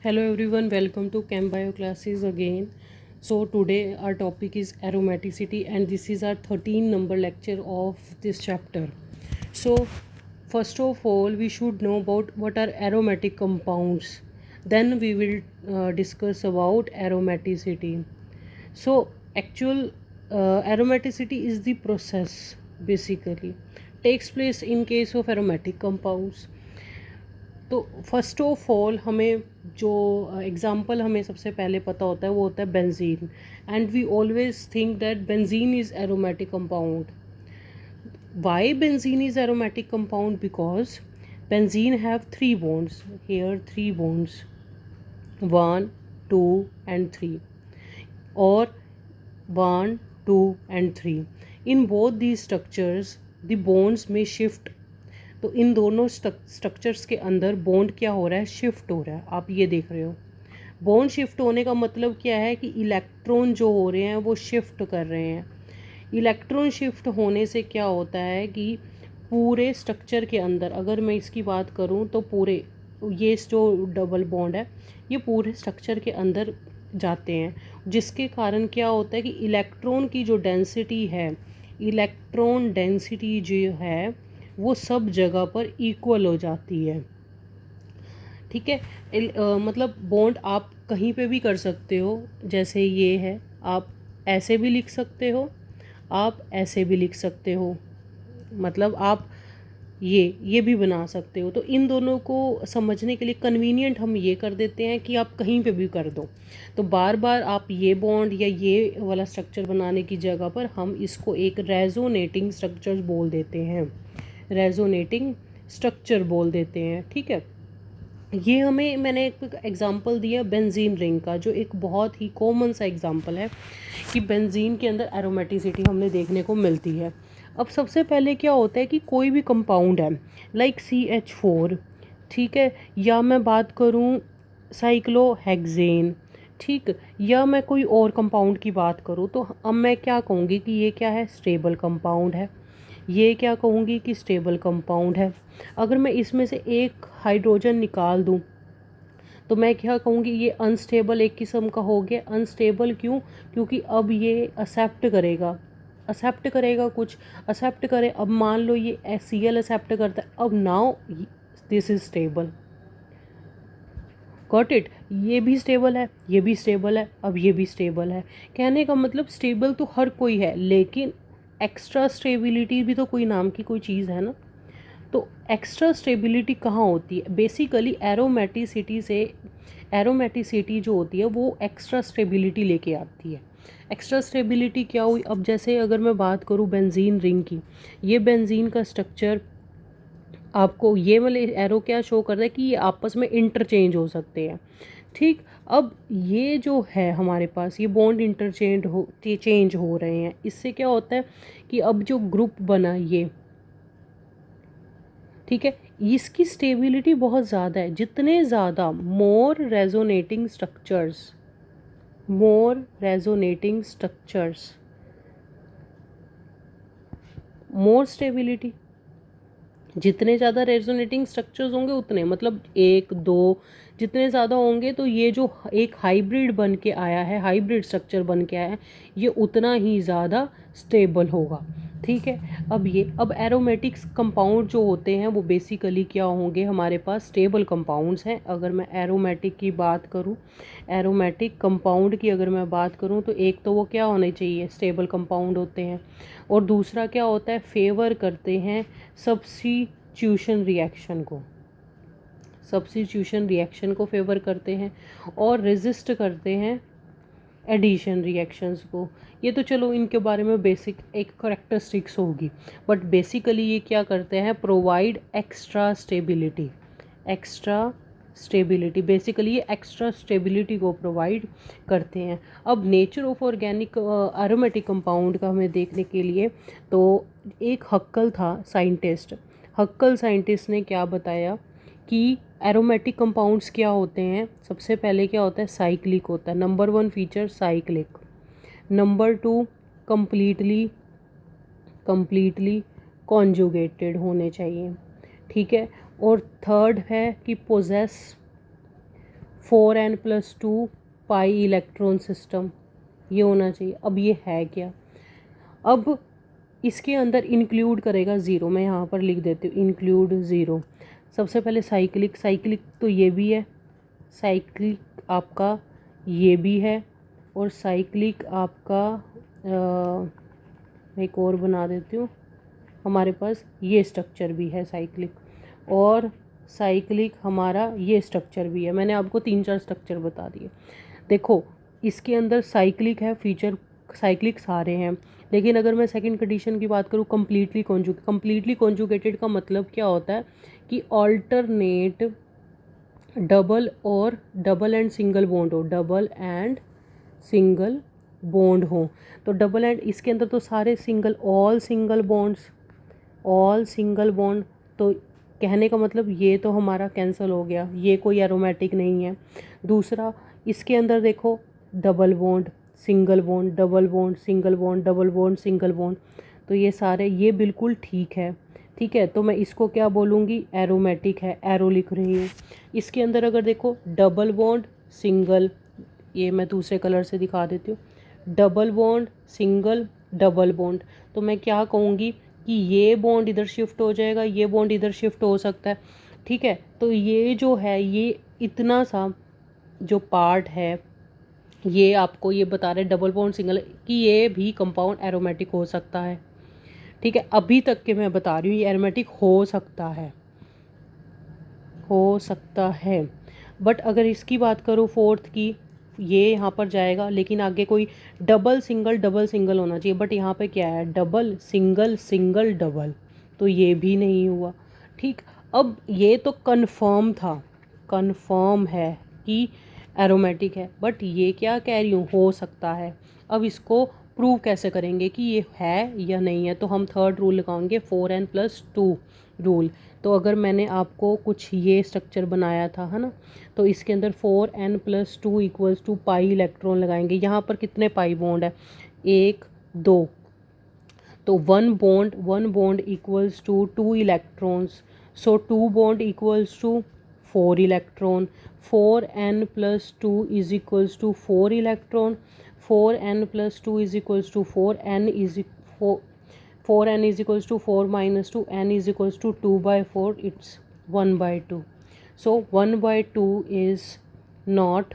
Hello everyone, welcome to Chem Bio classes again. So today our topic is aromaticity and this is our 13 number lecture of this chapter. So first of all we should know about what are aromatic compounds. Then we will discuss about aromaticity. So actual aromaticity is the process basically takes place in case of aromatic compounds. तो first of all हमें जो example हमें सबसे पहले पता होता है वो होता है benzene and we always think that benzene is aromatic compound. Why benzene is aromatic compound? Because benzene have three bonds here, three bonds 1, 2 and 3 or 1, 2 and 3. In both these structures the bonds may shift. तो इन दोनों structures के अंदर bond क्या हो रहा है? Shift हो रहा है. आप ये देख रहे हो बॉन्ड शिफ्ट होने का मतलब क्या है कि इलेक्ट्रॉन जो हो रहे हैं वो शिफ्ट कर रहे हैं. इलेक्ट्रॉन शिफ्ट होने से क्या होता है कि पूरे स्ट्रक्चर के अंदर, अगर मैं इसकी बात करूं तो पूरे ये जो डबल बॉन्ड है ये पूरे स्ट्रक्चर के अंदर जाते हैं, जिसके कारण क्या होता है कि इलेक्ट्रॉन की जो डेंसिटी है, इलेक्ट्रॉन डेंसिटी जो है वो सब जगह पर इक्वल हो जाती है. ठीक है. मतलब बॉन्ड आप कहीं पे भी कर सकते हो, जैसे ये है, आप ऐसे भी लिख सकते हो, आप ऐसे भी लिख सकते हो, मतलब आप ये भी बना सकते हो. तो इन दोनों को समझने के लिए कन्वीनियंट हम ये कर देते हैं कि आप कहीं पे भी कर दो. तो बार बार आप ये बॉन्ड या ये वाला स्ट्रक्चर बनाने की जगह पर हम इसको एक रेजोनेटिंग स्ट्रक्चर बोल देते हैं, रेजोनेटिंग स्ट्रक्चर बोल देते हैं. ठीक है. ये हमें, मैंने एक एग्जांपल दिया बेंजीन रिंग का, जो एक बहुत ही कॉमन सा एग्जांपल है कि बेंजीन के अंदर एरोमेटिसिटी हमने देखने को मिलती है. अब सबसे पहले क्या होता है कि कोई भी कंपाउंड है लाइक CH4, ठीक है, या मैं बात करूँ साइक्लोहेक्सेन, ठीक, या मैं कोई और कंपाउंड की बात करूँ, तो अब मैं क्या कहूँगी कि ये क्या है? स्टेबल कंपाउंड है. ये क्या कहूँगी कि स्टेबल कंपाउंड है. अगर मैं इसमें से एक हाइड्रोजन निकाल दूँ तो मैं क्या कहूँगी? ये अनस्टेबल एक किस्म का हो गया. अनस्टेबल क्यों? क्योंकि अब ये एक्सेप्ट करेगा, एक्सेप्ट करेगा, कुछ एक्सेप्ट करे. अब मान लो ये HCl एक्सेप्ट करता है, अब now this is stable. Got it. ये भी स्टेबल है, ये भी स्टेबल है, अब ये भी स्टेबल है. कहने का मतलब स्टेबल तो हर कोई है, लेकिन एक्स्ट्रा स्टेबिलिटी भी तो कोई नाम की कोई चीज़ है ना. तो एक्स्ट्रा स्टेबिलिटी कहाँ होती है? बेसिकली एरोमेटिसिटी से, एरोमेटिसिटी जो होती है वो एक्स्ट्रा स्टेबिलिटी लेके आती है. एक्स्ट्रा स्टेबिलिटी क्या हुई? अब जैसे अगर मैं बात करूँ बेंजीन रिंग की, ये बेंजीन का स्ट्रक्चर आपको ये वाले एरो क्या शो कर रहा है कि ये आपस में इंटरचेंज हो सकते हैं. ठीक. अब ये जो है हमारे पास, ये बॉन्ड चेंज हो रहे हैं. इससे क्या होता है कि अब जो ग्रुप बना ये, ठीक है, इसकी स्टेबिलिटी बहुत ज़्यादा है. जितने ज़्यादा मोर रेजोनेटिंग स्ट्रक्चर्स, मोर रेजोनेटिंग स्ट्रक्चर्स, मोर स्टेबिलिटी. जितने ज़्यादा रेजोनेटिंग स्ट्रक्चर्स होंगे उतने, मतलब 1, 2 जितने ज़्यादा होंगे, तो ये जो एक हाइब्रिड बन के आया है, हाइब्रिड स्ट्रक्चर बन के आया है, ये उतना ही ज़्यादा स्टेबल होगा. ठीक है. अब एरोमेटिक्स कंपाउंड जो होते हैं वो बेसिकली क्या होंगे? हमारे पास स्टेबल कंपाउंड्स हैं. अगर मैं एरोमेटिक की बात करूं, एरोमेटिक कंपाउंड की अगर मैं बात करूं, तो एक तो वो क्या होने चाहिए? स्टेबल कंपाउंड होते हैं. और दूसरा क्या होता है? फेवर करते हैं सब्स्टिट्यूशन रिएक्शन को, सब्स्टिट्यूशन रिएक्शन को फेवर करते हैं, और रेजिस्ट करते हैं एडिशन रिएक्शंस को. ये तो चलो इनके बारे में बेसिक एक करेक्टरिस्टिक्स होगी, बट बेसिकली ये क्या करते हैं? Provide extra stability. Extra stability, basically ये एक्स्ट्रा स्टेबिलिटी को प्रोवाइड करते हैं. अब nature of organic aromatic compound का हमें देखने के लिए, तो एक हक्कल था साइंटिस्ट, हक्कल साइंटिस्ट ने क्या बताया कि एरोमेटिक कंपाउंड्स क्या होते हैं? सबसे पहले क्या होता है? साइक्लिक होता है. Number 1 feature cyclic. Number 2 completely conjugated होने चाहिए. ठीक है. और थर्ड है कि poses 4n+2 pi electron system, ये होना चाहिए। अब ये है क्या, अब इसके अंदर इंक्लूड करेगा ज़ीरो, मैं यहाँ पर लिख देती हूँ इंक्लूड ज़ीरो। सबसे पहले साइक्लिक, साइक्लिक तो ये भी है, साइक्लिक आपका ये भी है, और साइक्लिक आपका एक और बना देती हूँ, हमारे पास ये स्ट्रक्चर भी है साइक्लिक, और साइक्लिक हमारा ये स्ट्रक्चर भी है। मैंने आपको 3-4 स्ट्रक्चर बता दिए। देखो इसके अंदर साइक्लिक है, फीचर साइक्लिक सारे हैं, लेकिन अगर मैं सेकंड कंडीशन की बात करूँ कंप्लीटली कॉन्जुगेटेड का मतलब क्या होता है कि ऑल्टरनेट डबल और डबल एंड सिंगल बॉन्ड हो, डबल एंड सिंगल बॉन्ड हो। तो डबल एंड इसके अंदर तो सारे single, all single bonds, all single bond, तो कहने का मतलब ये तो हमारा कैंसिल हो गया, ये कोई एरोमेटिक नहीं है। दूसरा इसके अंदर देखो double bond single bond, double bond single bond, double bond single bond, तो ये सारे ये बिल्कुल ठीक है, ठीक है। तो मैं इसको क्या बोलूँगी, एरोमेटिक है, एरो लिख रही हूँ। इसके अंदर अगर देखो डबल बॉन्ड सिंगल, ये मैं दूसरे कलर से दिखा देती हूँ, double bond single double bond, तो मैं क्या कहूँगी कि ये बॉन्ड इधर शिफ्ट हो जाएगा, ये बॉन्ड इधर शिफ्ट हो सकता है, ठीक है। तो ये जो है ये इतना सा जो पार्ट है ये आपको ये बता रहे डबल बॉन्ड सिंगल कि ये भी कंपाउंड एरोमेटिक हो सकता है, ठीक है। अभी तक के मैं बता रही हूँ ये एरोमेटिक हो सकता है, हो सकता है। बट अगर इसकी बात करूँ फोर्थ की, ये यहाँ पर जाएगा, लेकिन आगे कोई डबल सिंगल होना चाहिए, बट यहाँ पे क्या है डबल सिंगल सिंगल डबल, तो ये भी नहीं हुआ, ठीक। अब ये तो कन्फर्म था, कन्फर्म है कि एरोमेटिक है, बट ये क्या कह रही हूँ हो सकता है। अब इसको प्रूव कैसे करेंगे कि ये है या नहीं है, तो हम थर्ड रूल लगाएंगे 4n+2 रूल। तो अगर मैंने आपको कुछ ये स्ट्रक्चर बनाया था है ना, तो इसके अंदर 4n+2 equals to pi electron लगाएंगे। यहाँ पर कितने पाई बॉन्ड है, 1 2, तो one bond equals to 2 electrons, so 2 bond equals to 4 electron, 4n+2 is equals to 4 electron, 4n+2 is equals to 4n is 4n is equals to 4 minus 2, n is equals to 2/4, it's 1/2. So 1/2 is not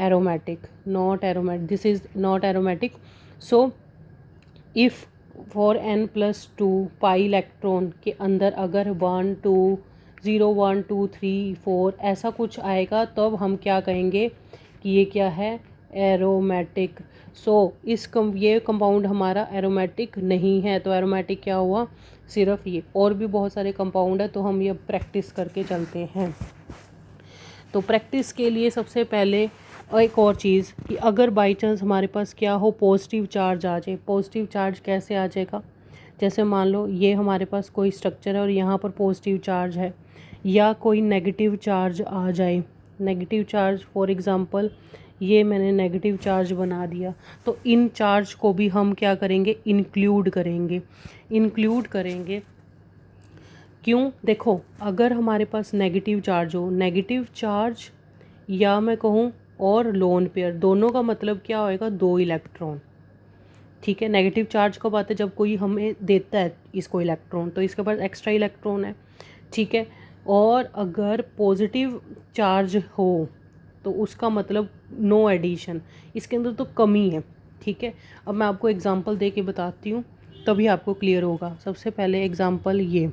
aromatic, not aromatic, this is not aromatic. So if 4n+2 pi electron के अंदर अगर 1 2 0 1 2 3 4 ऐसा कुछ आएगा, तब तो हम क्या कहेंगे कि ये क्या है, एरोमेटिक। सो ये कंपाउंड हमारा एरोमेटिक नहीं है, तो एरोमेटिक क्या हुआ, सिर्फ ये। और भी बहुत सारे कंपाउंड है, तो हम ये प्रैक्टिस करके चलते हैं। तो प्रैक्टिस के लिए सबसे पहले एक और चीज़ कि अगर बाई चांस हमारे पास क्या हो पॉजिटिव चार्ज आ जाए, पॉजिटिव चार्ज कैसे आ जाएगा, जैसे मान लो ये हमारे पास कोई स्ट्रक्चर है और यहाँ पर पॉजिटिव चार्ज है, या कोई नेगेटिव चार्ज आ जाए, नेगेटिव चार्ज फॉर एग्ज़ाम्पल ये मैंने नेगेटिव चार्ज बना दिया, तो इन चार्ज को भी हम क्या करेंगे, इंक्लूड करेंगे, इंक्लूड करेंगे। क्यों, देखो अगर हमारे पास नेगेटिव चार्ज हो, नेगेटिव चार्ज या मैं कहूँ और लोन पेयर, दोनों का मतलब क्या होएगा, 2 इलेक्ट्रॉन, ठीक है। नेगेटिव चार्ज कब आता है, जब कोई हमें देता है इसको इलेक्ट्रॉन, तो इसके पास एक्स्ट्रा इलेक्ट्रॉन है, ठीक है। और अगर पॉजिटिव चार्ज हो तो उसका मतलब नो एडिशन, इसके अंदर तो कमी है, ठीक है। अब मैं आपको एग्जांपल दे के बताती हूँ, तभी आपको क्लियर होगा। सबसे पहले एग्जांपल ये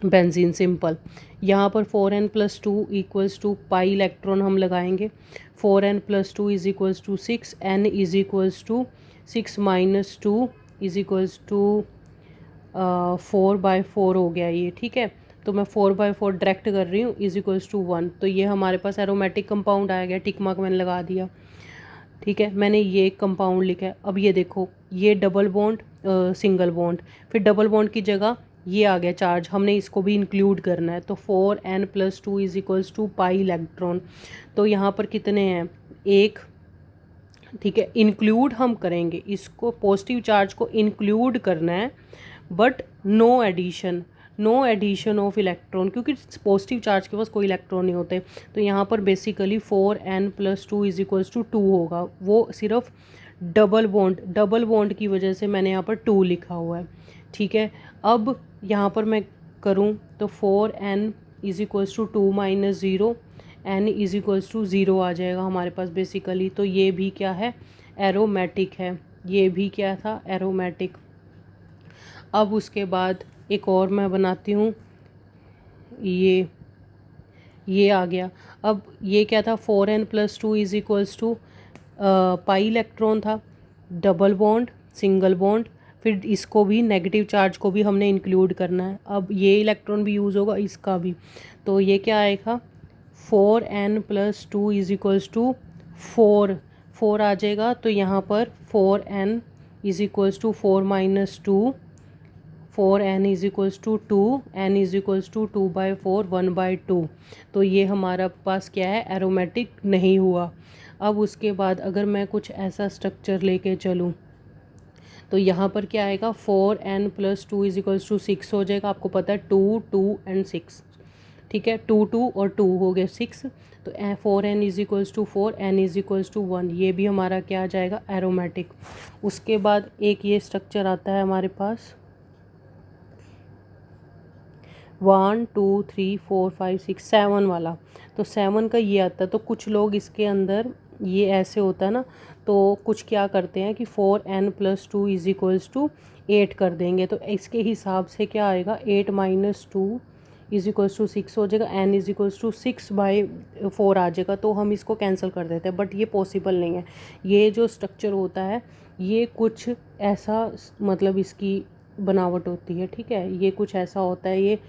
बेंजीन सिंपल, यहाँ पर 4n+2 equals to pi electron हम लगाएंगे, 4n+2 is equals to 6, n is equals to 6 minus 2 is equals to 4/4 हो गया ये, ठीक है। तो मैं 4/4 डायरेक्ट कर रही हूँ, इज इक्वल्स टू 1, तो ये हमारे पास एरोमेटिक कंपाउंड आ गया, टिक मार्क मैंने लगा दिया, ठीक है। मैंने ये कंपाउंड लिखा है। अब ये देखो ये डबल बॉन्ड सिंगल बॉन्ड, फिर डबल बॉन्ड की जगह ये आ गया चार्ज, हमने इसको भी इंक्लूड करना है, तो 4n+2 is equals to pi electron, तो यहाँ पर कितने हैं, 1, ठीक है। इंक्लूड हम करेंगे इसको, पॉजिटिव चार्ज को इंक्लूड करना है, but no addition, no addition of electron, क्योंकि पॉजिटिव चार्ज के पास कोई इलेक्ट्रॉन नहीं होते। तो यहाँ पर basically 4n+2 is equals to 2 होगा। वो सिर्फ डबल बॉन्ड की वजह से मैंने यहाँ पर 2 लिखा हुआ है, ठीक है। अब यहाँ पर मैं करूँ तो 4n is equals to 2 - 0, n is equals to 0 आ जाएगा हमारे पास बेसिकली। तो ये भी क्या है, एरोमेटिक है। ये भी क्या था, एरोमेटिक। अब उसके बाद एक और मैं बनाती हूँ, ये आ गया। अब ये क्या था, 4n+2 is equals to pi electron था, डबल बॉन्ड, सिंगल बॉन्ड, फिर इसको भी नेगेटिव चार्ज को भी हमने इंक्लूड करना है। अब ये इलेक्ट्रॉन भी यूज़ होगा, इसका भी। तो ये क्या आएगा, 4n+2 इज इक्वल्स टू 4 आ जाएगा। तो यहाँ पर 4n is equals to 4 - 2, 4n is equals to 2, n is equals to 2/4, 1/2। तो ये हमारा पास क्या है, एरोमेटिक नहीं हुआ। अब उसके बाद अगर मैं कुछ ऐसा स्ट्रक्चर लेके चलूँ तो यहाँ पर क्या आएगा, 4n+2 इज इक्वल्स टू 6 हो जाएगा। आपको पता है 2, 2 एंड 6, ठीक है। 2, 2 और 2 हो गए 6। तो 4n is equals to 4, n is equals to 1। ये भी हमारा क्या आ जाएगा, एरोमेटिक। उसके बाद एक ये स्ट्रक्चर आता है हमारे पास 1 2 3 4 5 6 7 वाला। तो 7 का ये आता है। तो कुछ लोग इसके अंदर ये ऐसे होता है ना, तो कुछ क्या करते हैं कि 4n+2 इज इक्वल्स टू 8 कर देंगे। तो इसके हिसाब से क्या आएगा, 8 - 2 इज इक्वल्स टू 6 हो जाएगा, n इज इक्वल्स टू 6/4 आ जाएगा। तो हम इसको कैंसिल कर देते हैं, बट ये पॉसिबल नहीं है। ये जो स्ट्रक्चर होता है ये कुछ ऐसा मतलब इसकी बनावट होती है, ठीक है। ये कुछ ऐसा होता है, ये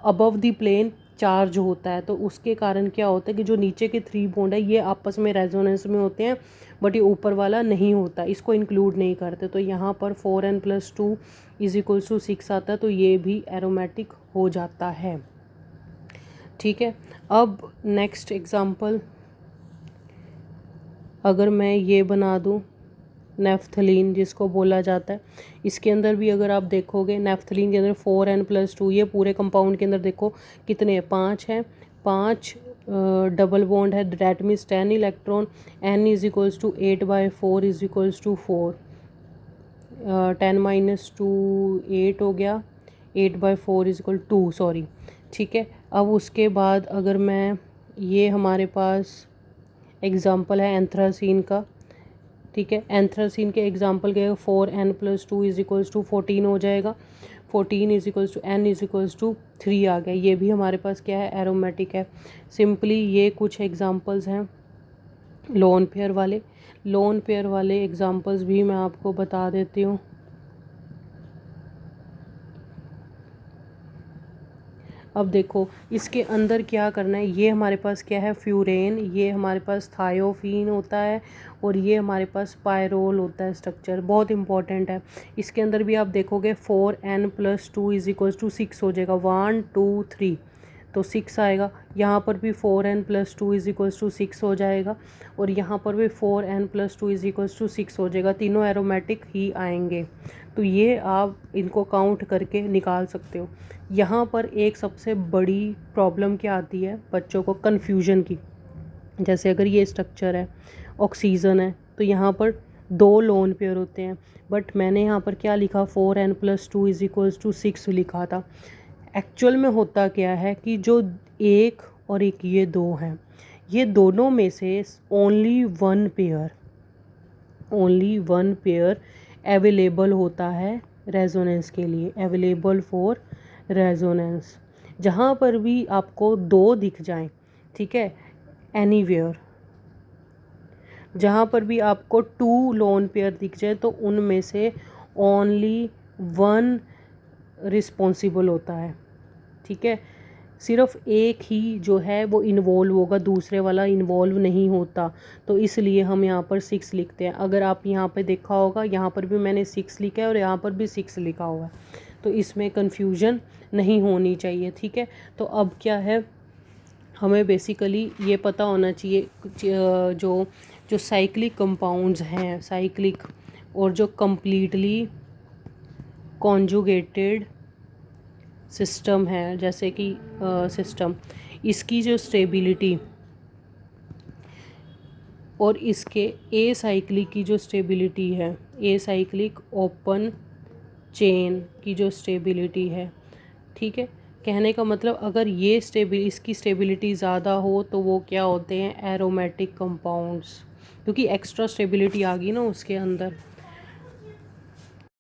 अबव द प्लेन चार्ज होता है। तो उसके कारण क्या होता है कि जो नीचे के 3 बॉन्ड है ये आपस में रेजोनेंस में होते हैं, बट ये ऊपर वाला नहीं होता, इसको इंक्लूड नहीं करते। तो यहाँ पर 4n+2 इज इक्वल्स टू 6 आता है। तो ये भी एरोमेटिक हो जाता है, ठीक है। अब नेक्स्ट एग्जांपल अगर मैं ये बना दूँ, नेफ्थलीन जिसको बोला जाता है, इसके अंदर भी अगर आप देखोगे नेफ्थलीन के अंदर 4n+2, ये पूरे कंपाउंड के अंदर देखो कितने 5 हैं, 5 डबल बॉन्ड है, that means 10 electron. n is equals to 8/4 is equals to 4, 10 - 2 8 हो गया, 8/4 इज इक्वल 2, सॉरी, ठीक है। अब उसके बाद अगर मैं ये हमारे पास एग्ज़ाम्पल है एंथ्रासीन का, ठीक है। एंथ्रासीन के एग्जाम्पल के 4n+2 इज इक्वल्स टू 14 हो जाएगा, 14 is equals to n is equals to 3 आ गया। ये भी हमारे पास क्या है, एरोमेटिक है। सिंपली ये कुछ एग्जांपल्स हैं लोन पेयर वाले एग्जांपल्स भी मैं आपको बता देती हूँ। अब देखो इसके अंदर क्या करना है, ये हमारे पास क्या है, फ्यूरेन, ये हमारे पास थायोफीन होता है, और ये हमारे पास पायरोल होता है। स्ट्रक्चर बहुत इंपॉर्टेंट है। इसके अंदर भी आप देखोगे 4n+2 इज इक्वल्स टू 6 हो जाएगा, 1 2 3, तो 6 आएगा। यहाँ पर भी 4n+2 इज इक्वल्स टू 6 हो जाएगा, और यहाँ पर भी 4n+2 इज इक्वल्स टू 6 हो जाएगा। तीनों एरोमेटिक ही आएंगे। तो ये आप इनको काउंट करके निकाल सकते हो। यहाँ पर एक सबसे बड़ी प्रॉब्लम क्या आती है बच्चों को, कन्फ्यूजन की। जैसे अगर ये स्ट्रक्चर है, ऑक्सीजन है, तो यहाँ पर 2 लोन पेयर होते हैं, बट मैंने यहाँ पर क्या लिखा, 4n+2 इज इक्वल्स टू 6 लिखा था। एक्चुअल में होता क्या है कि जो एक और एक ये 2 हैं, ये दोनों में से ओनली वन पेयर अवेलेबल होता है रेजोनेंस के लिए, अवेलेबल फॉर रेजोनेंस। जहाँ पर भी आपको 2 दिख जाएं, ठीक है, एनीवेयर, जहाँ पर भी आपको 2 लोन पेयर दिख जाए तो उनमें से ओनली 1 रिस्पॉन्सिबल होता है, ठीक है। सिर्फ एक ही जो है वो इन्वॉल्व होगा, दूसरे वाला इन्वॉल्व नहीं होता। तो इसलिए हम यहाँ पर 6 लिखते हैं। अगर आप यहाँ पे देखा होगा, यहाँ पर भी मैंने 6 लिखा है और यहाँ पर भी 6 लिखा हुआ है, तो इसमें कन्फ्यूजन नहीं होनी चाहिए, ठीक है। तो अब क्या है, हमें बेसिकली ये पता होना चाहिए जो जो साइक्लिक कंपाउंड्स हैं, साइक्लिक, और जो कम्प्लीटली कॉन्जुगेटेड सिस्टम है, जैसे कि सिस्टम, इसकी जो स्टेबिलिटी और इसके ए साइक्लिक की जो स्टेबिलिटी है, ए साइक्लिक ओपन चेन की जो स्टेबिलिटी है, ठीक है। कहने का मतलब अगर ये इसकी स्टेबिलिटी ज़्यादा हो तो वो क्या होते हैं, एरोमेटिक कंपाउंड्स, क्योंकि एक्स्ट्रा स्टेबिलिटी आ गई ना उसके अंदर।